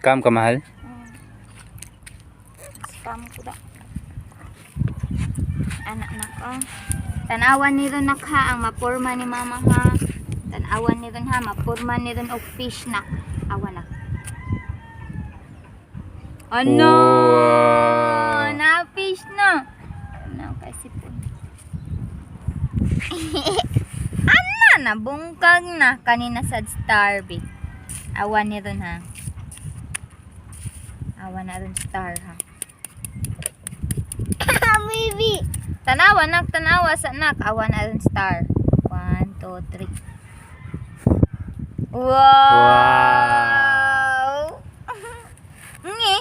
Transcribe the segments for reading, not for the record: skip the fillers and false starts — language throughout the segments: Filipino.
Scam ka, mahal? Scam ko da. Anak na ko. Tanawan ni ron ha ang mapurma ni mama ha. Tanawan ni ron ha mapurma ni ron og fish na. Awan na. Ano? Wow. Na fish na. Ano kasi po. Ano na bungkag na kanina sa Starbit. Awan ni ron ha. Awan na ron star ha. Baby. Tanawa nak, tanawa sa nak. Awan na ron star. 1, 2, 3. Wow. Ngi.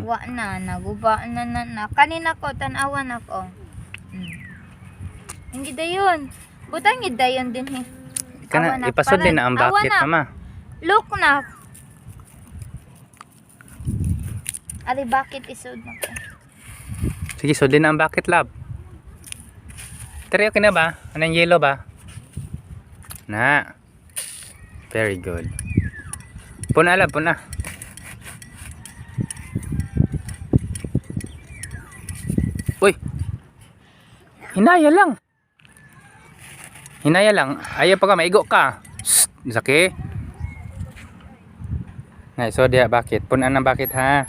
Wa na, naguba na. Kanina ko, tanawan ako. Hindi dayon. Butang hindi dayon din he. Kana, ipasod din na ang bucket, mama. Look na. Ali, bakit isod na ko? Sige, sudin na ang bucket, love. Tari, okay na ba? Anong yellow ba? Na. Very good. Puna, love, puna. Uy. Hinaya lang. Hinaya lang. Ayaw pa ka, maigo ka. Shhh, saki. Ngay, so dia bakit? Punan ng bakit ha.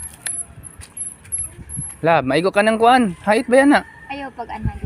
Lab, maigo ka ng kuan. Hait ba yan na? Ayaw pag anhan.